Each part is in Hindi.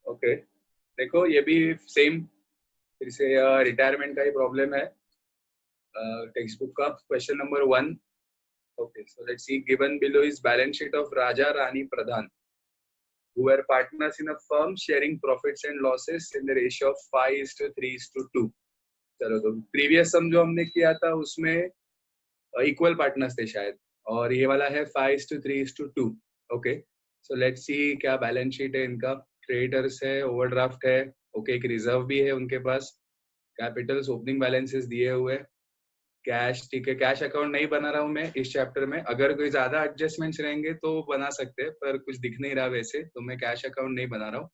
ओके देखो ये भी सेम फिर से रिटायरमेंट का ही प्रॉब्लम है टेक्स्ट बुक का question number 1. Okay, so let's see. Given below is balance sheet of Raja Rani Pradhan, who were partners in a firm sharing profits and losses in the ratio of 5:3:2. चलो तो प्रीवियस सम जो हमने किया था उसमें इक्वल पार्टनर्स थे शायद, और ये वाला है 5:3:2. ओके, सो लेट्स सी क्या बैलेंस शीट है इनका. क्रेडिटर्स है, ओवरड्राफ्ट है, ओके, एक रिजर्व भी है उनके पास, कैपिटल्स ओपनिंग बैलेंसेस दिए हुए, कैश, ठीक है. कैश अकाउंट नहीं बना रहा हूँ मैं इस चैप्टर में, अगर कोई ज्यादा एडजस्टमेंट्स रहेंगे तो बना सकते हैं, पर कुछ दिख नहीं रहा वैसे, तो मैं कैश अकाउंट नहीं बना रहा हूँ.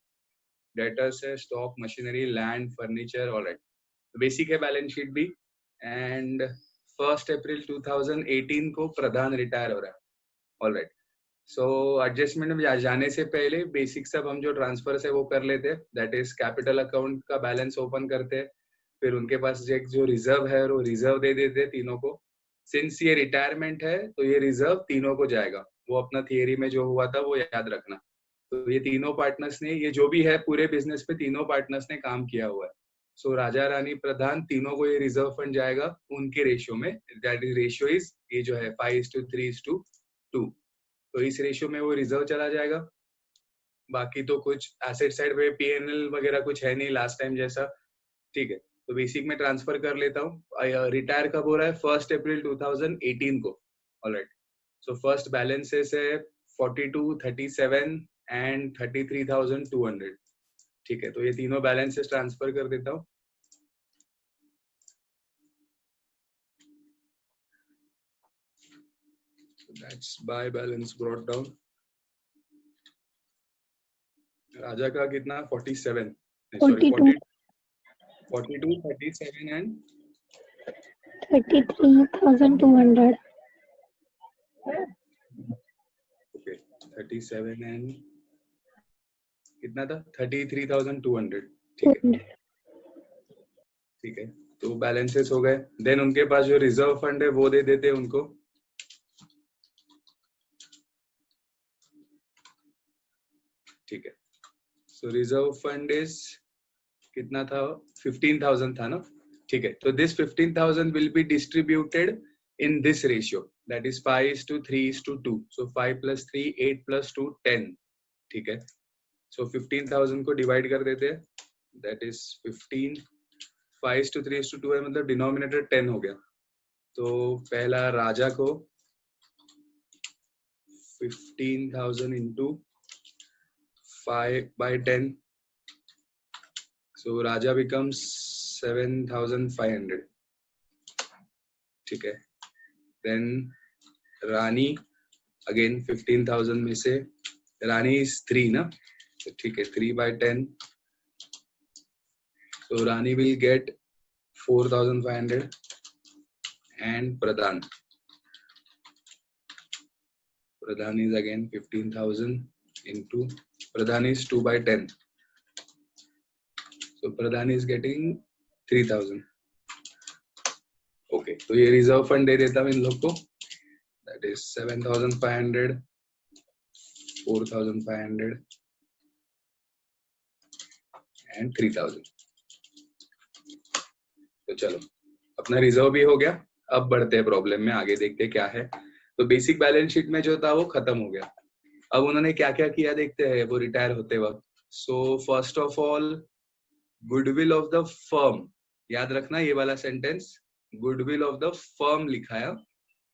डेटर्स है, stock, machinery, land, furniture, alright. Basic है बैलेंस शीट भी. एंड 1 अप्रैल 2018 को प्रधान रिटायर हो रहा है. ऑलराइट, सो एडजस्टमेंट में जाने से पहले बेसिक सब हम जो ट्रांसफर्स है वो कर लेते हैं. दैट इज कैपिटल अकाउंट का बैलेंस ओपन करते हैं, फिर उनके पास एक जो रिजर्व है वो रिजर्व दे देते हैं तीनों को. सिंस ये रिटायरमेंट है तो ये रिजर्व तीनों को जाएगा, वो अपना थियरी में जो हुआ था वो याद रखना. तो ये तीनों पार्टनर्स ने, ये जो भी है पूरे बिजनेस पे तीनों पार्टनर्स ने काम किया हुआ है. सो राजा रानी प्रधान तीनों को ये रिजर्व फंड जाएगा उनके रेशियो में. दैट इज रेशियो इज ये जो है 5:3:2. तो इस रेशियो में वो रिजर्व चला जाएगा. बाकी तो कुछ एसेट साइड पे पीएनएल वगैरह कुछ है नहीं लास्ट टाइम जैसा, ठीक है. तो बेसिक में ट्रांसफर कर लेता हूँ. रिटायर कब हो रहा है? 1 अप्रैल 2018 को. ऑलराइट, सो फर्स्ट बैलेंसेस है 42, 37 एंड 33,200. ठीक है, तो ये तीनों बैलेंसेस ट्रांसफर कर देता हूँ. That's by balance brought down. राजा का कितना? 47, sorry 42, 37 and 33,200. Okay, 37 and कितना था? 33,200. ठीक है, ठीक है. तो बैलेंसेस हो गए. देन उनके पास जो रिजर्व फंड है वो दे देते हैं उनको. ठीक है, सो रिजर्व फंड इज कितना था? 15,000 था ना. ठीक है, तो this 15,000 will be distributed in this ratio, that is 5:3:2. so 5 + 3 8 + 2 10. ठीक है, so 15,000 को डिवाइड कर देते हैं. that is 15. 5:3:2 है, मतलब डिनोमिनेटर 10 हो गया. तो पहला राजा को 15,000 into 5/10, so राजा becomes 7,500. ठीक है, देन रानी अगेन 15,000 में से, रानी इज 3 ना, तो ठीक है 3/10, so Rani will get 4,500. and Pradhan is again 15,000 into, Pradhan is 2/10, so Pradhan is getting 3,000. Okay, तो ये रिजर्व फंड दे देता हूँ इन लोग को. That is 7,500, 4,500 and 3,000. तो चलो अपना रिजर्व भी हो गया. अब बढ़ते हैं प्रॉब्लम में, आगे देखते हैं क्या है. तो बेसिक बैलेंस शीट में जो था वो खत्म हो गया. अब उन्होंने क्या क्या किया देखते हैं वो रिटायर होते वक्त. So first of all goodwill of the firm, याद रखना ये वाला sentence, goodwill of the firm लिखाया.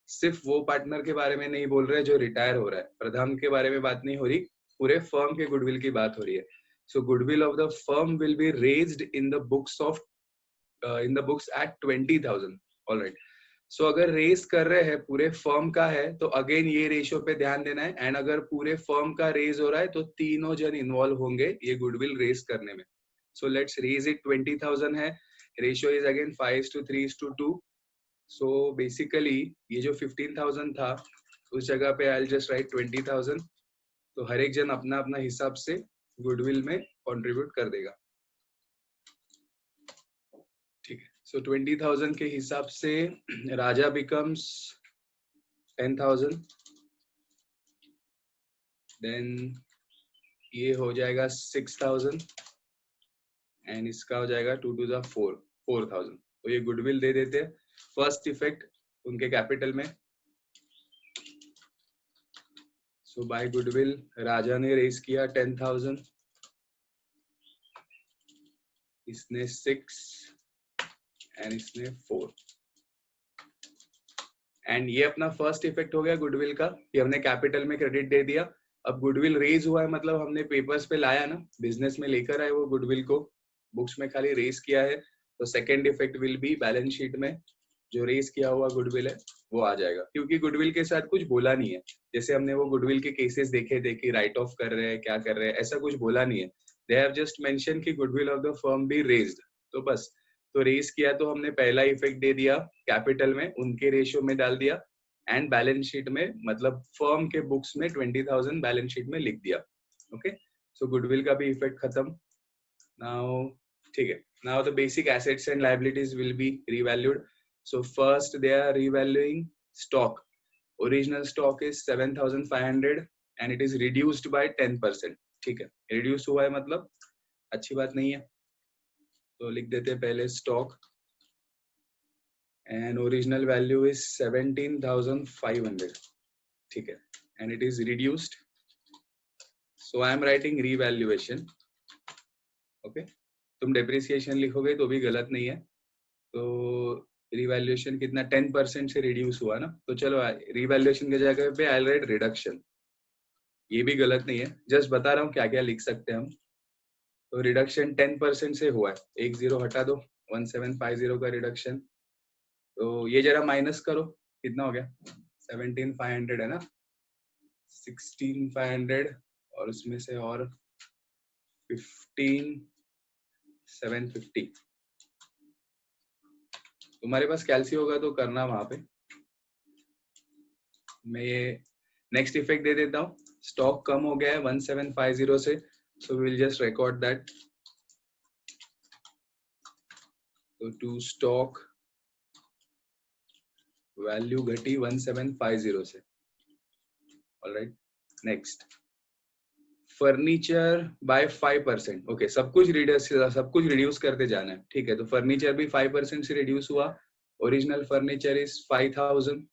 सिर्फ वो पार्टनर के बारे में नहीं बोल रहे जो रिटायर हो रहा है, प्रधान के बारे में बात नहीं हो रही, पूरे फर्म के गुडविल की बात हो रही है. So goodwill of the firm will be raised in the books of at 20,000. Alright, so अगर रेज कर रहे हैं पूरे फर्म का है तो अगेन ये रेशियो पे ध्यान देना है. एंड अगर पूरे फर्म का रेज हो रहा है तो तीनों जन इन्वॉल्व होंगे ये गुडविल रेज करने में. So let's raise it. 20,000 है, ratio is again 5:3:2. So basically ये जो 15,000 था उस जगह पे आई जस्ट राइट 20,000. तो हर एक जन अपना अपना हिसाब से गुडविल में कंट्रीब्यूट कर देगा. ठीक है, सो 20,000 के हिसाब से राजा बिकम्स 10,000, देन ये हो जाएगा 6000 एंड इसका हो जाएगा 2 to the 4 4000। तो ये गुडविल दे देते हैं। फर्स्ट इफेक्ट उनके कैपिटल में। सो बाय गुडविल राजा ने रेस किया 10,000, इसने 6 एंड इसने 4 एंड ये अपना फर्स्ट इफेक्ट हो गया गुडविल का कि हमने कैपिटल में क्रेडिट दे दिया। अब गुडविल रेज हुआ है मतलब हमने पेपर्स पे लाया ना, बिजनेस में लेकर आए वो गुडविल को, बुक्स में खाली रेज किया है। तो second effect will be balance sheet में जो रेज किया हुआ गुडविल है वो आ जाएगा, क्योंकि गुडविल के साथ कुछ बोला नहीं है। जैसे हमने वो गुडविल के केसेस देखे थे कि राइट ऑफ कर रहे हैं क्या कर रहे हैं, ऐसा कुछ बोला नहीं है। दे हैव जस्ट मेंशन कि goodwill of the firm be raised, तो बस। तो रेज किया तो हमने पहला इफेक्ट दे दिया कैपिटल में, उनके रेशियो में डाल दिया एंड बैलेंस शीट में मतलब फर्म के बुक्स में 20,000 बैलेंस शीट में लिख दिया। ओके, सो गुडविल का भी इफेक्ट खत्म। नाउ ठीक है, now the basic assets and liabilities will be revalued. So first they are revaluing stock. Original stock is 7,500 and it is reduced by 10%। ठीक है, रिड्यूस हुआ है मतलब अच्छी बात नहीं है, तो लिख देते हैं पहले stock and original value is 17,500। ठीक है, and it is reduced, so I am writing revaluation। okay, तुम depreciation लिखोगे तो भी गलत नहीं है। तो revaluation कितना 10% से reduce हुआ ना, तो चलो revaluation के जगह पे I'll write reduction। ये भी गलत नहीं है, जस्ट बता रहा हूँ क्या क्या लिख सकते हैं हम। तो रिडक्शन 10% से हुआ है, एक जीरो हटा दो, 1750 का रिडक्शन। तो ये जरा माइनस करो, कितना हो गया, 17,500 है ना, 16,500 और उसमें से और 15,750। तुम्हारे पास कैलसी होगा तो करना वहां पे। मैं ये नेक्स्ट इफेक्ट दे देता हूँ। स्टॉक कम हो गया है 1750 से, so will just record that. तो टू स्टॉक वैल्यू घटी 1750 से। Alright, next furniture bye 5%। Okay, सब कुछ रिड्यूस करते जाना है। ठीक है, तो फर्नीचर भी 5% से रिड्यूस हुआ। Original furniture is 5,000।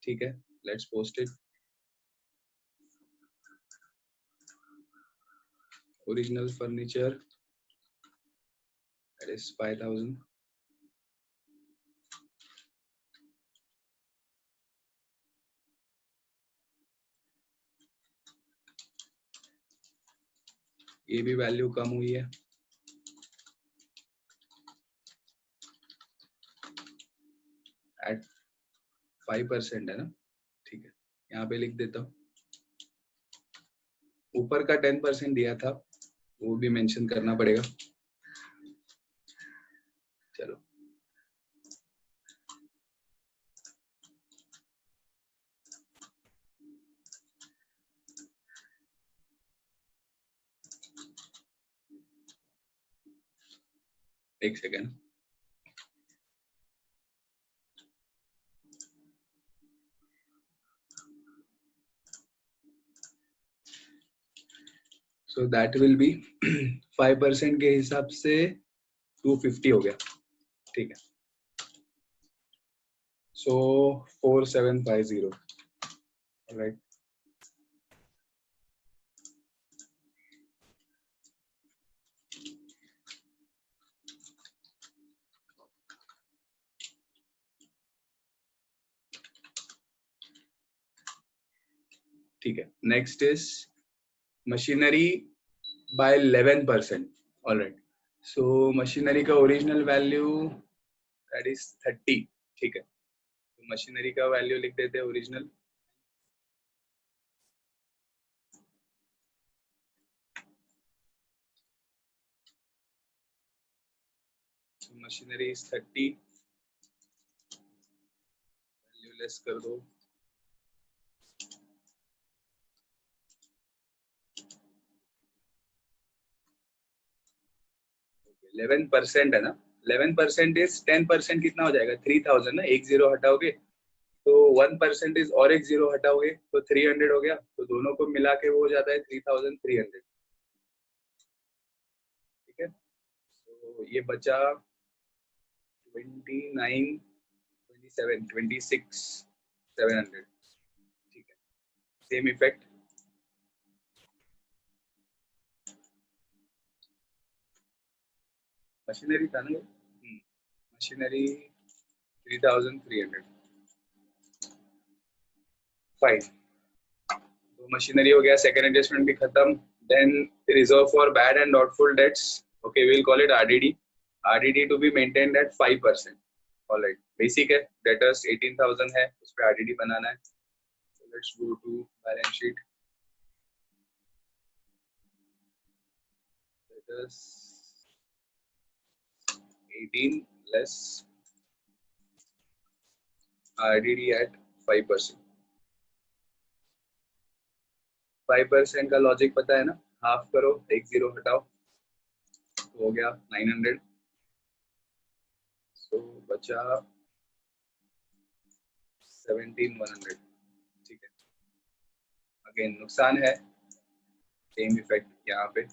ठीक है, let's post it. Original furniture that is 5,000। ये भी वैल्यू कम हुई है। एट 5% है ना। ठीक है, यहाँ पे लिख देता हूँ। ऊपर का 10% दिया था वो भी मेंशन करना पड़ेगा। चलो, एक second. So that will be 5% के हिसाब से 250 हो गया। ठीक है, सो 4750। राइट, ठीक है। Next is machinery by 11%। Alright, so machinery का ओरिजिनल वैल्यू दैट इज 30। ठीक है, तो मशीनरी का वैल्यू लिख देते हैं original. Machinery is 30, value less कर दो। 11% है ना, 11% इज 10% कितना हो जाएगा, 3,000 ना। एक जीरो हटाओगे तो 1% इज और एक जीरो हटाओगे तो 300 हो गया। तो दोनों को मिला के वो हो जाता है 3,300। तो ये बचा 29, 27, 26, 700. ठीक है, सेम इफेक्ट. मशीनरी था ना, मशीनरी 3300. फाइन. तो मशीनरी हो गया, सेकंड एडजस्टमेंट भी खत्म. Then reserve for bad and doubtful debts. Okay, we will call it RDD. RDD to be maintained at 5%. Alright, basic है. डेटर्स 18,000 है, उस पे आरडीडी बनाना है. So let's go to balance sheet. Debtors 18 less RDD at 5%. 5% का लॉजिक पता है ना, हाफ करो, एक जीरो हटाओ, तो हो गया 900. सो बचा 17,100. ठीक है, अगेन नुकसान है, सेम इफेक्ट यहाँ पे.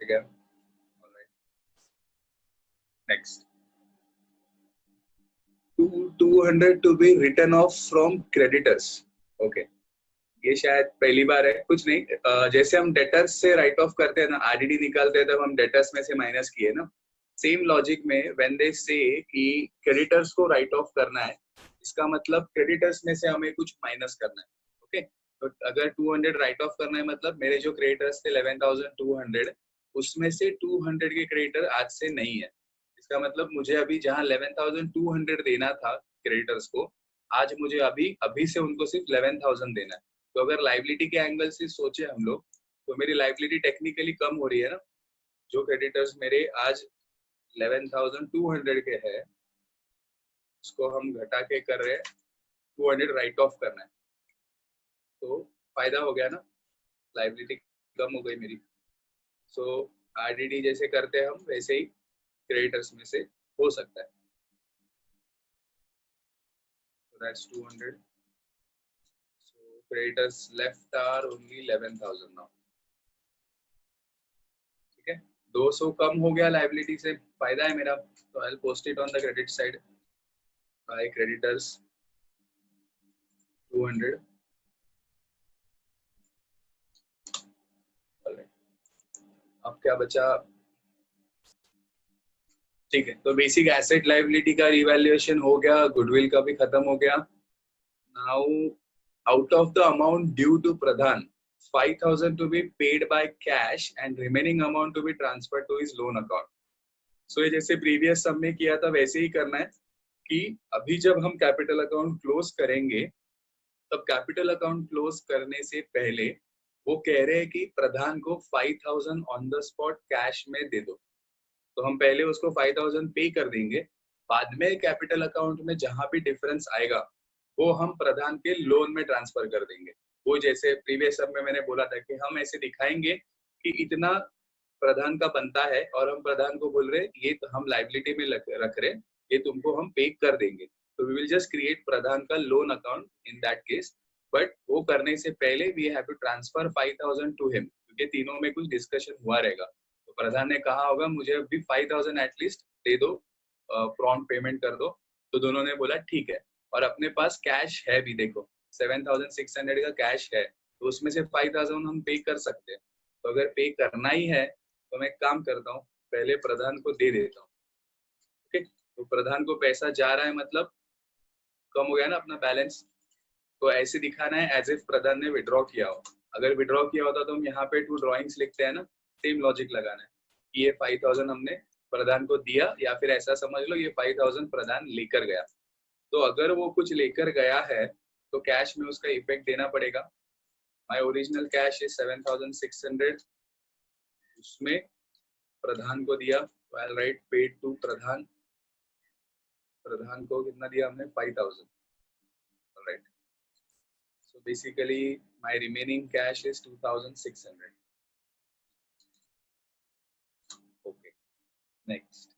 गया. Next, 200 to be written off from creditors. Okay, ये शायद पहली बार है. कुछ नहीं, जैसे हम डेटर्स से राइट ऑफ करते हैं ना, आरडीडी निकालते हैं, तब हम डेटर्स में से माइनस किए ना. सेम लॉजिक में व्हेन दे से कि क्रेडिटर्स को राइट ऑफ करना है, इसका मतलब क्रेडिटर्स में से हमें कुछ माइनस करना है. ओके, तो अगर 200 राइट ऑफ करना है, मतलब मेरे जो क्रेडिटर्स थे 11,200, उसमें से 200 के क्रेडिटर आज से नहीं है. इसका मतलब मुझे अभी जहाँ 11,200 देना था क्रेडिटर्स को, आज मुझे अभी से उनको सिर्फ 11,000 देना है. तो अगर लाइबिलिटी के एंगल से सोचे हम लोग, तो मेरी लाइबिलिटी टेक्निकली कम हो रही है ना. जो क्रेडिटर्स मेरे आज 11,200 के है, उसको हम घटा के कर रहे हैं 200 राइट ऑफ करना है. तो फायदा हो गया ना, लाइबिलिटी कम हो गई मेरी. सो आरडीडी जैसे करते हैं हम, वैसे ही क्रेडिटर्स में से हो सकता है. So that's 200. So creditors left are only 11,000 now. ठीक है, 200 कम हो गया लाइबिलिटी से, फायदा है मेरा. तो I will post it on the credit side. By creditors 200. अब क्या बचा? ठीक है, तो बेसिक एसेट लाइबिलिटी का रिवैल्यूएशन हो गया, गुडविल का भी खत्म हो गया. Now out of the amount due to Pradhan, 5,000 to be paid by cash and remaining amount to be transferred to his loan account. So ये जैसे प्रीवियस सब में किया था, वैसे ही करना है कि अभी जब हम कैपिटल अकाउंट क्लोज करेंगे, तब कैपिटल अकाउंट क्लोज करने से पहले वो कह रहे हैं कि प्रधान को 5,000 ऑन द स्पॉट कैश में दे दो. तो हम पहले उसको 5,000 पे कर देंगे. बाद में कैपिटल अकाउंट में जहां भी डिफरेंस आएगा, वो हम प्रधान के लोन में ट्रांसफर कर देंगे. वो जैसे प्रीवियस सब में मैंने बोला था कि हम ऐसे दिखाएंगे कि इतना प्रधान का बनता है, और हम प्रधान को बोल रहे ये तो हम लाइबिलिटी में रख रहे, ये तुमको हम पे कर देंगे. तो we will just create Pradhan का loan account in that case. But वो करने से पहले we have to transfer 5,000 to him, क्योंकि तीनों में कुछ डिस्कशन हुआ रहेगा. तो प्रधान ने कहा होगा मुझे अभी 5,000 एटलीस्ट दे दो, प्रॉम्प्ट पेमेंट कर दो. तो दोनों ने बोला ठीक है. और अपने पास कैश है भी, देखो 7,600 का कैश है, तो उसमें से 5,000 हम पे कर सकते हैं. तो अगर पे करना ही है, तो मैं काम करता हूँ, पहले प्रधान को दे देता हूँ. ओके, तो प्रधान को पैसा जा रहा है, मतलब कम हो गया ना अपना बैलेंस. तो ऐसे दिखाना है एज इफ प्रधान ने विड्रॉ किया हो. अगर विड्रॉ किया होता तो हम यहाँ पे 2 ड्रॉइंग्स लिखते हैं ना, सेम लॉजिक लगाना है कि ये 5,000 हमने प्रधान को दिया, या फिर ऐसा समझ लो ये 5,000 प्रधान लेकर गया. तो अगर वो कुछ लेकर गया है, तो कैश में उसका इफेक्ट देना पड़ेगा. माय ओरिजिनल कैश इज 7,600, उसमें प्रधान को दिया, तो आई राइट पेड टू प्रधान. प्रधान को कितना दिया हमने? 5,000. Right. So basically my remaining cash is 2,600. Okay, next.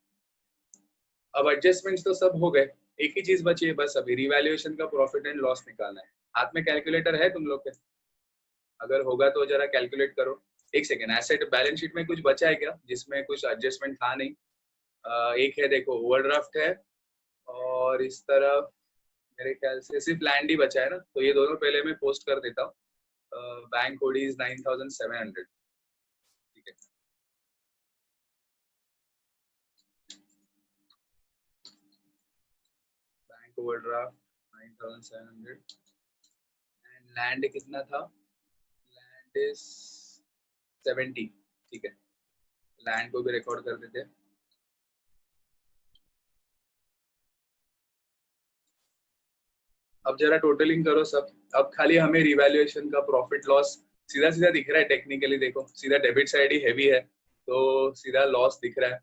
अब एडजस्टमेंट्स तो सब हो गए. एक ही चीज बची है बस अभी, रिवैल्यूएशन का प्रॉफिट एंड लॉस निकालना है। हाथ में कैलकुलेटर है तुम लोग के? अगर होगा तो जरा कैलकुलेट करो। एक सेकेंड, एसेट बैलेंस शीट में कुछ बचा है क्या जिसमें कुछ एडजस्टमेंट था नहीं? एक है देखो, ओवरड्राफ्ट है, और इस तरफ मेरे ख्याल से सिर्फ लैंड ही बचा है ना, तो ये दोनों पहले मैं पोस्ट कर देता हूँ। Bank code is 9700। ठीक है, बैंक ओवरड्राफ्ट 9700 एंड लैंड कितना था? Land is 70। ठीक है, लैंड को भी रिकॉर्ड कर देते हैं। अब जरा टोटलिंग करो सब। अब खाली हमें रिवैल्यूएशन का प्रॉफिट लॉस सीधा सीधा दिख रहा है। टेक्निकली देखो, सीधा डेबिट साइड ही हैवी है, तो सीधा लॉस दिख रहा है,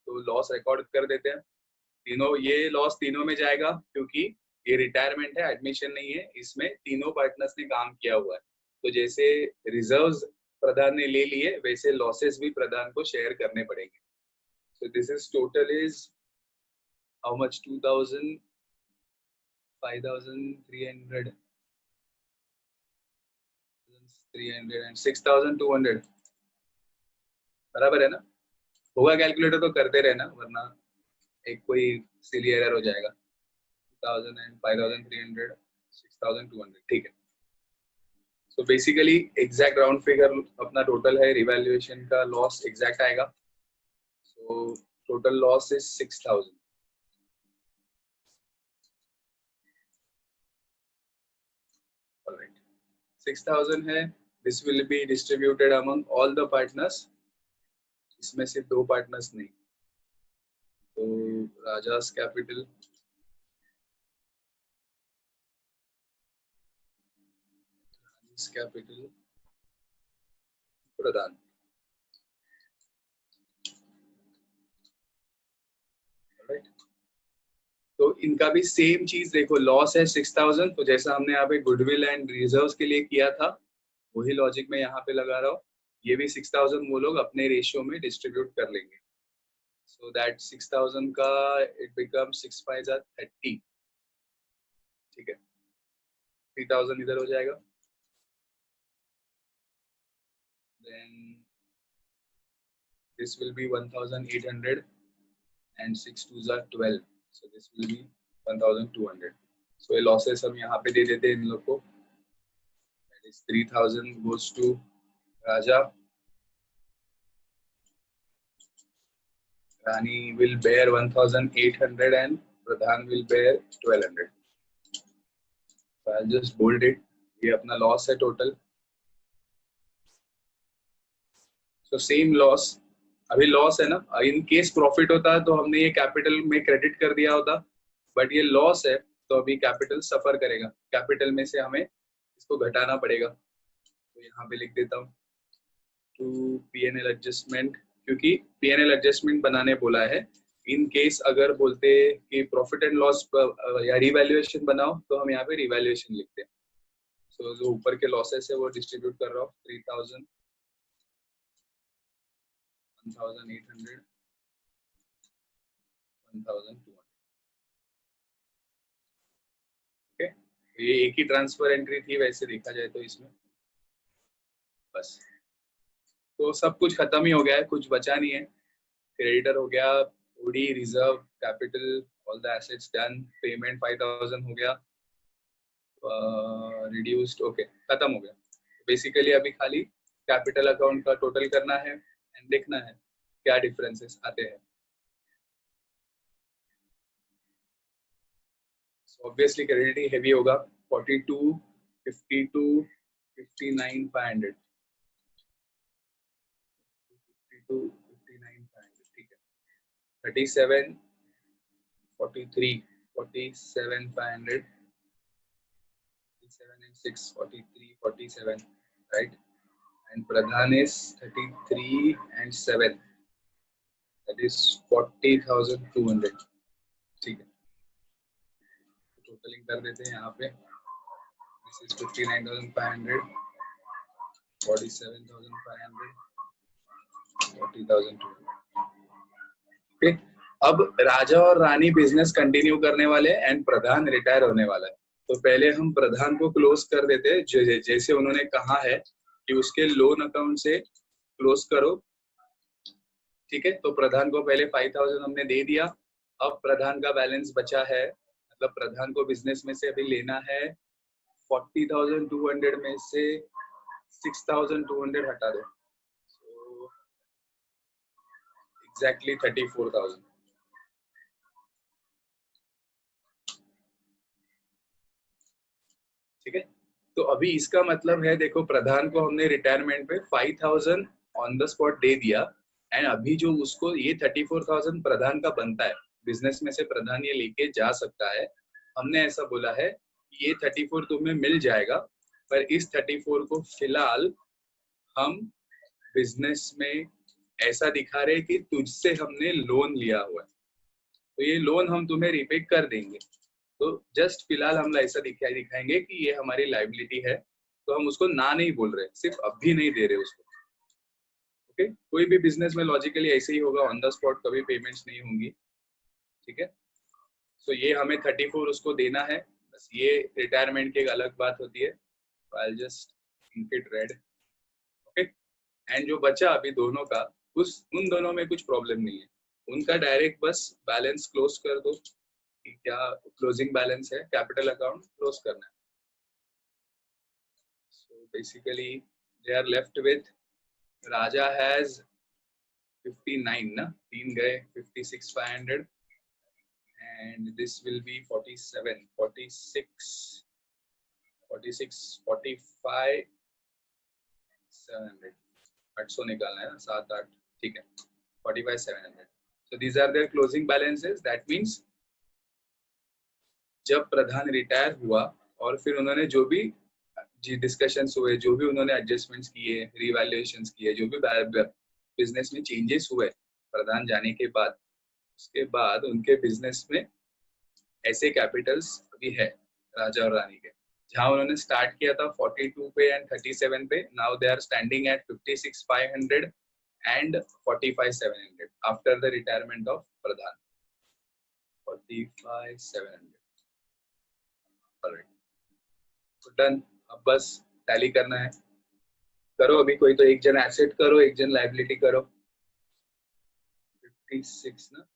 तो लॉस रिकॉर्ड कर देते हैं। तीनों, ये लॉस तीनों में जाएगा क्योंकि ये रिटायरमेंट है, एडमिशन नहीं है। इसमें तीनों पार्टनर्स ने काम किया हुआ है, तो जैसे रिजर्व्स प्रधान ने ले लिए वैसे लॉसेस भी प्रधान को शेयर करने पड़ेंगे। So this is total is how much? 2000, 5300, 300 and 6200। बराबर है ना? होगा कैलकुलेटर तो करते रहना, वरना एक कोई सिली एरर हो जाएगा। 2000 एंड 5300, 6200। ठीक है, so basically exact round figure अपना टोटल है, रिवैल्यूएशन का लॉस एग्जैक्ट आएगा। So total loss is 6000। Alright, 6000 है। This will be distributed among all the partners. इसमें सिर्फ दो पार्टनर्स नहीं, तो राजास कैपिटल, कैपिटल, प्रधान। ऑलराइट, तो इनका भी सेम चीज देखो, लॉस है 6000, तो जैसा हमने यहाँ पे गुडविल एंड रिजर्व्स के लिए किया था वही लॉजिक में यहाँ पे लगा रहा हूँ। ये भी 6000 वो लोग अपने रेशियो में डिस्ट्रीब्यूट कर लेंगे, सो दैट 6000 का इट बिकम 6 5 30। ठीक है, 3000 इधर हो जाएगा, then this will be 1800 and 6 2 12, so this will be 1200। so ये लॉसेस हम यहाँ पे दे देते हैं इन लोग को। that is 3000 goes to Raja, Rani will bear 1800 and Pradhan will bear 1200। so I'll just bold it। ये अपना लॉस है टोटल। so सेम लॉस, अभी लॉस है ना, इन केस प्रॉफिट होता तो हमने ये कैपिटल में क्रेडिट कर दिया होता, बट ये लॉस है तो अभी कैपिटल सफर करेगा। कैपिटल में से हमें इसको घटाना पड़ेगा, तो यहाँ पे लिख देता हूँ टू पीएनएल एडजस्टमेंट, क्योंकि पीएनएल एडजस्टमेंट बनाने बोला है। इन केस अगर बोलते कि प्रॉफिट एंड लॉस या रिवैल्यूएशन बनाओ तो हम यहाँ पे रिवैल्यूएशन लिखते हैं। सो जो ऊपर के लॉसेस है वो डिस्ट्रीब्यूट कर रहा हूँ, 3000, 1800, 1200। ओके, ये एक ही ट्रांसफर एंट्री थी वैसे देखा जाए तो इसमें, बस। तो सब कुछ खत्म ही हो गया है, कुछ बचा नहीं है। क्रेडिटर हो गया, OD, reserve, capital, all the assets done, payment 5000 हो गया, रिड्यूस्ड, ओके, खत्म हो गया। बेसिकली अभी खाली कैपिटल अकाउंट का टोटल करना है एंड देखना है क्या डिफरेंसेस आते हैं। ऑब्वियसली क्रेडिट हेवी होगा, 42, 52, 59, 500, 52, 59, 500। ठीक है, 37, 43, 47, 500, 37 and 6, 43, 47, right? And Pradhan is 33 and 7, that is 40,200। ठीक है, टोटलिंग कर देते हैं यहाँ पे। This is 59,500, 47,500, 40,200। ओके, अब राजा और रानी बिजनेस कंटिन्यू करने वाले हैं एंड प्रधान रिटायर होने वाला है। तो पहले हम प्रधान को क्लोज कर देते हैं, जैसे उन्होंने कहा है कि उसके लोन अकाउंट से क्लोज करो। ठीक है, तो प्रधान को पहले 5000 हमने दे दिया। अब प्रधान का बैलेंस बचा है, मतलब प्रधान को बिजनेस में से अभी लेना है 40,200 में से 6,200 हटा दो, so exactly 34,000। ठीक है, तो अभी इसका मतलब है, देखो प्रधान को हमने रिटायरमेंट पे 5,000 ऑन द स्पॉट दे दिया एंड अभी जो उसको ये 34,000 प्रधान का बनता है, बिजनेस में से प्रधान ये लेके जा सकता है। हमने ऐसा बोला है कि ये 34 तुम्हें मिल जाएगा, पर इस 34 को फिलहाल हम बिजनेस में ऐसा दिखा रहे कि तुझसे हमने लोन लिया हुआ है, तो ये लोन हम तुम्हें रिपे कर देंगे। तो जस्ट फिलहाल हम ऐसा दिखाएंगे कि ये हमारी लाइबिलिटी है, तो हम उसको ना नहीं बोल रहे, सिर्फ अभी नहीं दे रहे उसको। ओके, कोई भी बिजनेस में लॉजिकली ऐसे ही होगा, ऑन द स्पॉट कभी पेमेंट्स नहीं होंगी। ठीक है, सो ये हमें 34 उसको देना है, बस ये रिटायरमेंट की एक अलग बात होती है। I will just ink it red. Okay, and जो बचा अभी दोनों का, उन दोनों में कुछ प्रॉब्लम नहीं है, उनका डायरेक्ट बस बैलेंस क्लोज कर दो। क्या क्लोजिंग बैलेंस है, कैपिटल अकाउंट क्लोज करना है। So basically they are left with, Raja has 59 ना, 3 गए 56,500 एंड दिस विल बी 47 46 45 700, 800 निकालना है ना, 7-8, ठीक है 45,700। so these are their closing balances। that means जब प्रधान रिटायर हुआ और फिर उन्होंने जो भी डिस्कशंस हुए, जो भी उन्होंने एडजस्टमेंट्स किए, रिवैल्यूएशंस किए, जो भी बिजनेस में चेंजेस हुए प्रधान जाने के बाद, उसके बाद उनके बिजनेस में ऐसे कैपिटल्स अभी है राजा और रानी के, जहां उन्होंने स्टार्ट किया था 42 पे and 37 pay, now they are standing at 56,500 and 45,700 after the retirement of Pradhan. 45,700 done. अब बस टैली करना है, करो अभी कोई तो एक जन एसेट करो, एक जन लायबिलिटी करो। 56 ना,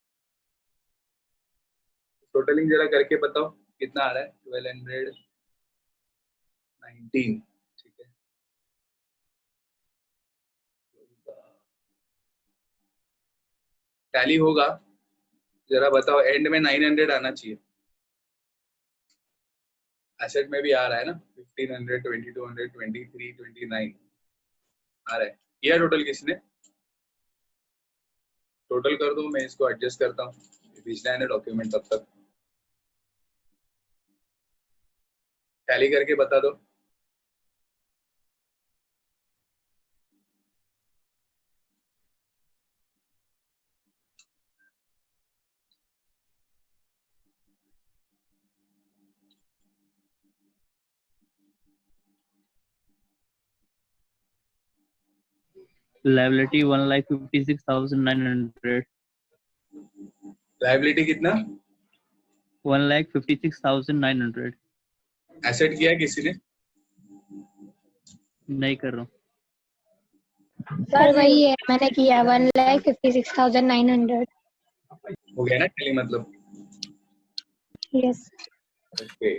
टोटलिंग जरा करके बताओ कितना आ रहा है। 1219, ठीक है टैली होगा, जरा बताओ। एंड में 900 आना चाहिए, एसेट में भी आ रहा है ना 1500 2200 23 29 आ रहा है। किया टोटल किसने? टोटल कर दो, मैं इसको एडजस्ट करता हूँ, भेजना है ना डॉक्यूमेंट, तब तक टैली करके बता दो। लायबिलिटी 1,56,900। लायबिलिटी कितना? 1,56,900। एसेट किया किसी ने? नहीं कर रहा हूँ सर, वही है मैंने किया 1,56,900। हो गया ना टैली मतलब? यस। ओके